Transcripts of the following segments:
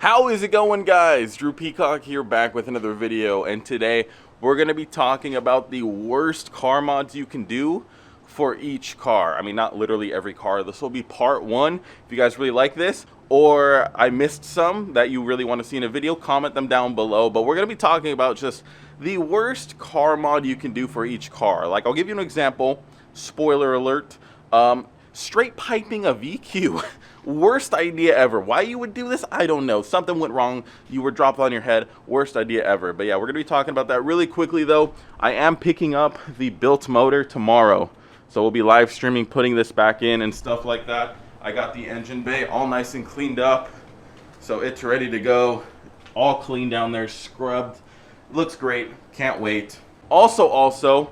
How is it going, guys? Drew Peacock here, back with another video, and today we're going to be talking about the worst car mods you can do for each car. I mean, not literally every car. This will be part one. If you guys really like this, or I missed some that you really want to see in a video, comment them down below. But we're going to be talking about just the worst car mod you can do for each car. Like, I'll give you an example. Spoiler alert. Straight piping a VQ. Worst idea ever. Why you would do this, I don't know. Something went wrong. You were dropped on your head. Worst idea ever. But yeah, we're going to be talking about that really quickly, though. I am picking up the built motor tomorrow. So we'll be live streaming, putting this back in and stuff like that. I got the engine bay all nice and cleaned up. So it's ready to go. All clean down there, scrubbed. Looks great. Can't wait. Also,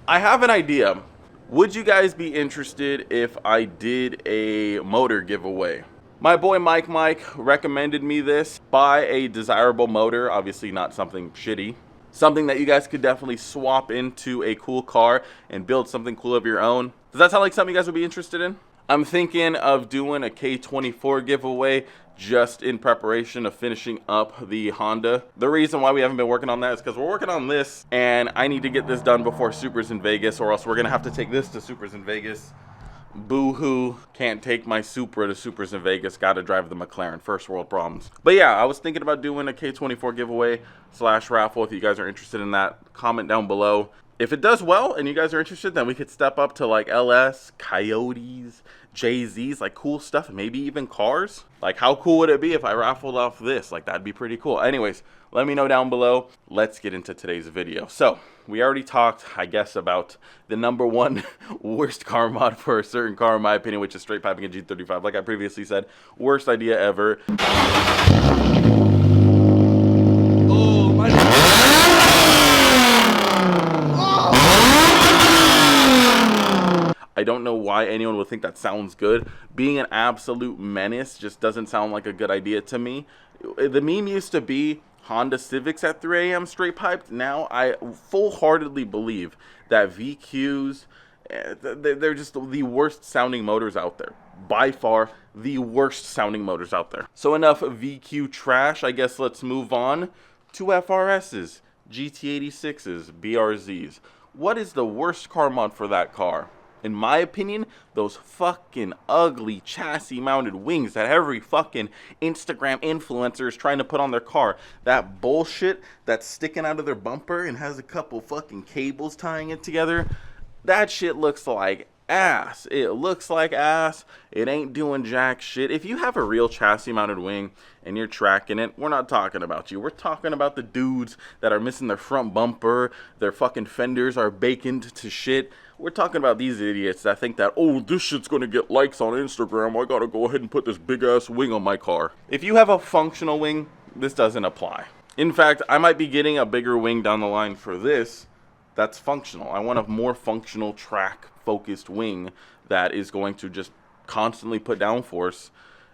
I have an idea. Would you guys be interested if I did a motor giveaway? My boy Mike recommended me this. Buy a desirable motor, obviously not something shitty. Something that you guys could definitely swap into a cool car and build something cool of your own. Does that sound like something you guys would be interested in? I'm thinking of doing a K24 giveaway just in preparation of finishing up the Honda. The reason why we haven't been working on that is because we're working on this and I need to get this done before Supers in Vegas, or else we're gonna have to take this to Supers in Vegas. Boo-hoo, can't take my Supra to Supers in Vegas, gotta drive the McLaren, first world problems. But yeah, I was thinking about doing a K24 giveaway / raffle. If you guys are interested in that, comment down below. If it does well and you guys are interested, then we could step up to like LS, Coyotes, JZs, like cool stuff, maybe even cars. Like, how cool would it be if I raffled off this? Like, that'd be pretty cool. Anyways, let me know down below. Let's get into today's video. So we already talked, I guess, about the #1 worst car mod for a certain car, in my opinion, which is straight piping a G35. Like I previously said, worst idea ever. Oh my God. I don't know why anyone would think that sounds good. Being an absolute menace just doesn't sound like a good idea to me. The meme used to be Honda Civics at 3 a.m. straight piped. Now I full-heartedly believe that VQs, they're just the worst sounding motors out there. By far, the worst sounding motors out there. So enough VQ trash. I guess let's move on to FRSs, GT86s, BRZs. What is the worst car mod for that car? In my opinion, those fucking ugly chassis mounted wings that every fucking Instagram influencer is trying to put on their car. That bullshit that's sticking out of their bumper and has a couple fucking cables tying it together. That shit looks like ass. It looks like ass. It ain't doing jack shit. If you have a real chassis mounted wing and you're tracking it, we're not talking about you. We're talking about the dudes that are missing their front bumper. Their fucking fenders are baconed to shit. We're talking about these idiots that think that, oh, this shit's gonna get likes on Instagram. I gotta go ahead and put this big ass wing on my car. If you have a functional wing, this doesn't apply. In fact, I might be getting a bigger wing down the line for this that's functional. I want a more functional track focused wing that is going to just constantly put downforce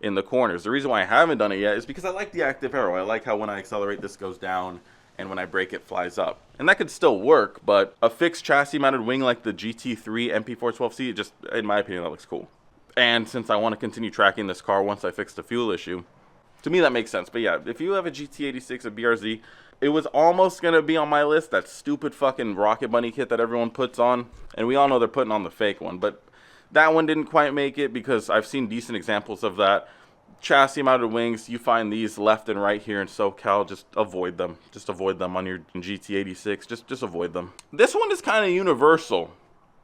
in the corners. The reason why I haven't done it yet is because I like the active arrow. I like how when I accelerate this goes down and when I brake it flies up. And that could still work, but a fixed chassis mounted wing like the GT3 MP412C, just in my opinion, that looks cool. And since I want to continue tracking this car once I fix the fuel issue, to me that makes sense. But yeah, if you have a GT86, a BRZ, it was almost going to be on my list, that stupid fucking Rocket Bunny kit that everyone puts on. And we all know they're putting on the fake one, but that one didn't quite make it because I've seen decent examples of that. Chassis mounted wings, you find these left and right here in SoCal, just avoid them. Just avoid them on your GT86, just avoid them. This one is kind of universal.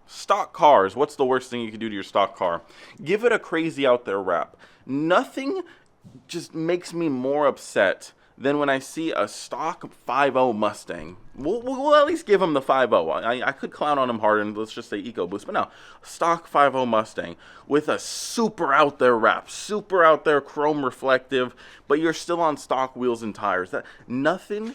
Stock cars, what's the worst thing you can do to your stock car? Give it a crazy out there rap. Nothing just makes me more upset than when I see a stock 5.0 Mustang. We'll at least give him the 5.0. I could clown on him hard and let's just say EcoBoost, but no, stock 5.0 Mustang with a super out there wrap, super out there chrome reflective, but you're still on stock wheels and tires. That nothing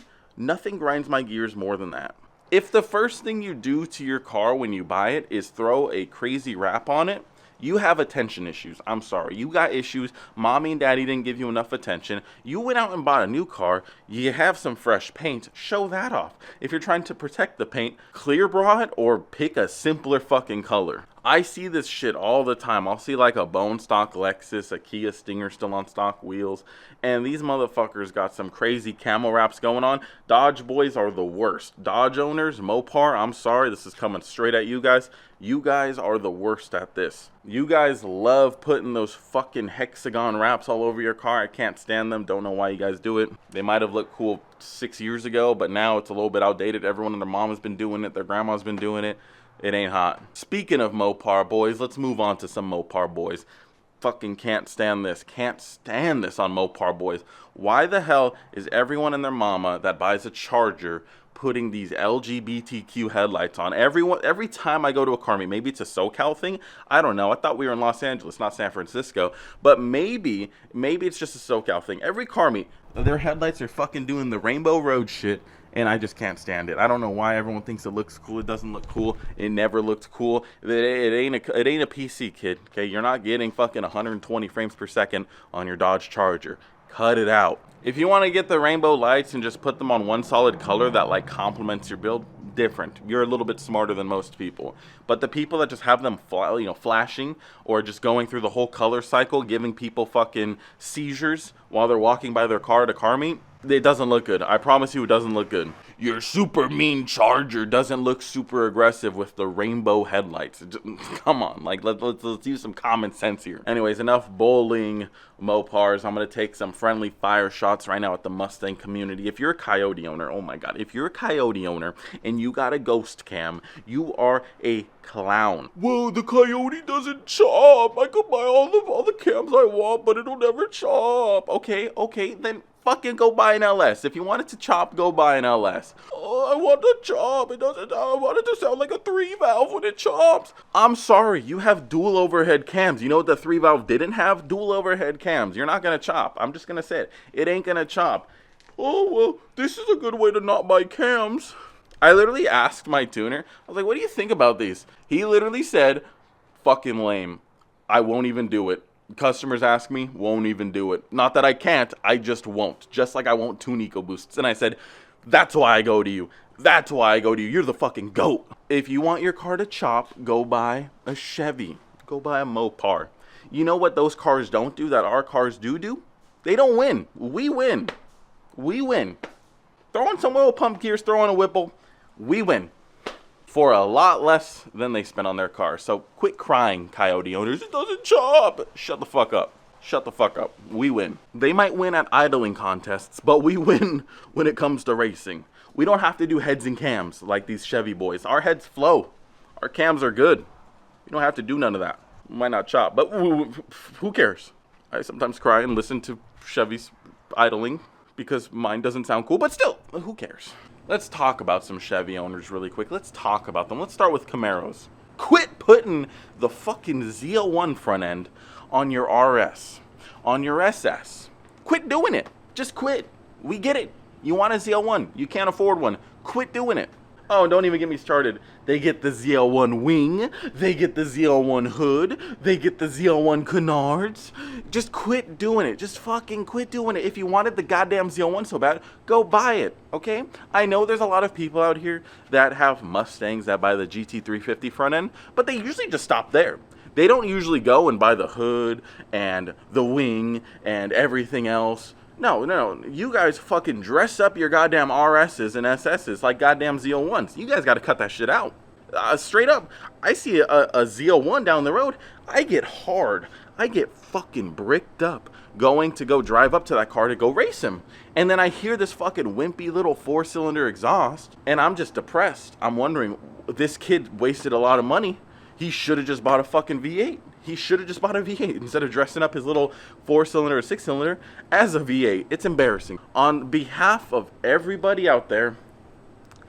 grinds my gears more than that. If the first thing you do to your car when you buy it is throw a crazy wrap on it, you have attention issues. I'm sorry. You got issues. Mommy and daddy didn't give you enough attention. You went out and bought a new car. You have some fresh paint. Show that off. If you're trying to protect the paint, clear bra it or pick a simpler fucking color. I see this shit all the time. I'll see like a bone stock Lexus, a Kia Stinger still on stock wheels, and these motherfuckers got some crazy camo wraps going on. Dodge boys are the worst. Dodge owners, Mopar, I'm sorry, this is coming straight at you guys. You guys are the worst at this. You guys love putting those fucking hexagon wraps all over your car. I can't stand them. Don't know why you guys do it. They might have looked cool 6 years ago, but now it's a little bit outdated. Everyone and their mom has been doing it. Their grandma's been doing it. It ain't hot. Speaking of Mopar boys, let's move on to some Mopar boys. Fucking can't stand this. Can't stand this on Mopar boys. Why the hell is everyone and their mama that buys a Charger putting these LGBTQ headlights on? Every time I go to a car meet, maybe it's a SoCal thing. I don't know. I thought we were in Los Angeles, not San Francisco. But maybe it's just a SoCal thing. Every car meet, their headlights are fucking doing the Rainbow Road shit. And I just can't stand it. I don't know why everyone thinks it looks cool. It doesn't look cool. It never looked cool. It ain't a PC, kid. Okay, you're not getting fucking 120 frames per second on your Dodge Charger. Cut it out. If you want to get the rainbow lights and just put them on one solid color that like complements your build, different. You're a little bit smarter than most people. But the people that just have them flashing or just going through the whole color cycle, giving people fucking seizures while they're walking by their car at a car meet, it doesn't look good. I promise you it doesn't look good. Your super mean Charger doesn't look super aggressive with the rainbow headlights. Come on, like let's use some common sense here. Anyways, enough bowling Mopars. I'm gonna take some friendly fire shots right now at the Mustang community. If you're a Coyote owner, oh my god, if you're a Coyote owner and you got a ghost cam, you are a clown. Well, the Coyote doesn't chop. I could buy all the cams I want, but it'll never chop. Okay, then fucking go buy an LS. If you want it to chop, go buy an LS. Oh, I want to chop. It doesn't. I want it to sound like a 3-valve when it chops. I'm sorry. You have dual overhead cams. You know what the 3-valve didn't have? Dual overhead cams. You're not gonna chop. I'm just gonna say it. It ain't gonna chop. Oh well, this is a good way to not buy cams. I literally asked my tuner. I was like, "What do you think about these?" He literally said, "Fucking lame. I won't even do it." Customers ask me, won't even do it. Not that I can't, I just won't. Just like I won't tune EcoBoosts. And I said, that's why I go to you. That's why I go to you. You're the fucking GOAT. If you want your car to chop, go buy a Chevy. Go buy a Mopar. You know what those cars don't do that our cars do? They don't win. We win. We win. Throw on some oil pump gears, throw on a Whipple. We win. For a lot less than they spend on their car. So quit crying, Coyote owners. It doesn't chop. Shut the fuck up. Shut the fuck up. We win. They might win at idling contests, but we win when it comes to racing. We don't have to do heads and cams like these Chevy boys. Our heads flow. Our cams are good. You don't have to do none of that. We might not chop, but who cares? I sometimes cry and listen to Chevys idling because mine doesn't sound cool, but still, who cares? Let's talk about some Chevy owners really quick. Let's talk about them. Let's start with Camaros. Quit putting the fucking ZL1 front end on your RS, on your SS. Quit doing it. Just quit. We get it. You want a ZL1. You can't afford one. Quit doing it. Oh, don't even get me started. They get the ZL1 wing. They get the ZL1 hood. They get the ZL1 canards. Just quit doing it. Just fucking quit doing it. If you wanted the goddamn ZL1 so bad, go buy it, okay? I know there's a lot of people out here that have Mustangs that buy the GT350 front end, but they usually just stop there. They don't usually go and buy the hood and the wing and everything else. No. You guys fucking dress up your goddamn RSs and SSs like goddamn ZL1s. You guys got to cut that shit out. Straight up, I see a ZL1 down the road. I get hard. I get fucking bricked up going to go drive up to that car to go race him. And then I hear this fucking wimpy little 4-cylinder exhaust, and I'm just depressed. I'm wondering, this kid wasted a lot of money. He should have just bought a fucking V8. He should have just bought a V8 instead of dressing up his little 4-cylinder or 6-cylinder as a V8. It's embarrassing. On behalf of everybody out there,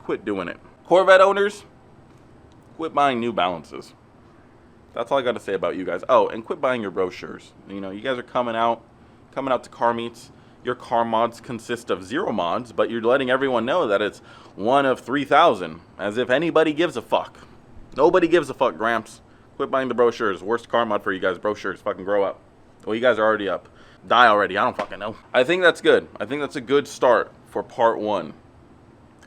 quit doing it. Corvette owners, quit buying New Balances. That's all I got to say about you guys. Oh, and quit buying your brochures. You know, you guys are coming out to car meets. Your car mods consist of 0 mods, but you're letting everyone know that it's one of 3,000, as if anybody gives a fuck. Nobody gives a fuck, Gramps. Quit buying the brochures. Worst car mod for you guys. Brochures. Fucking grow up. Well, you guys are already up. Die already. I don't fucking know. I think that's good. I think that's a good start for part 1.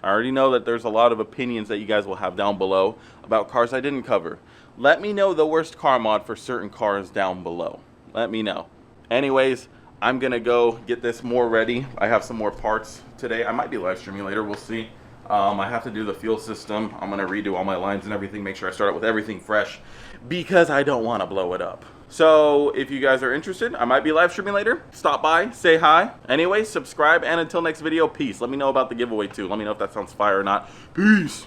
I already know that there's a lot of opinions that you guys will have down below about cars I didn't cover. Let me know the worst car mod for certain cars down below. Let me know. Anyways, I'm gonna go get this more ready. I have some more parts today. I might be live streaming later, we'll see. I have to do the fuel system. I'm gonna redo all my lines and everything, make sure I start out with everything fresh because I don't wanna blow it up. So if you guys are interested, I might be live streaming later. Stop by, say hi. Anyway, subscribe, and until next video, peace. Let me know about the giveaway too. Let me know if that sounds fire or not. Peace.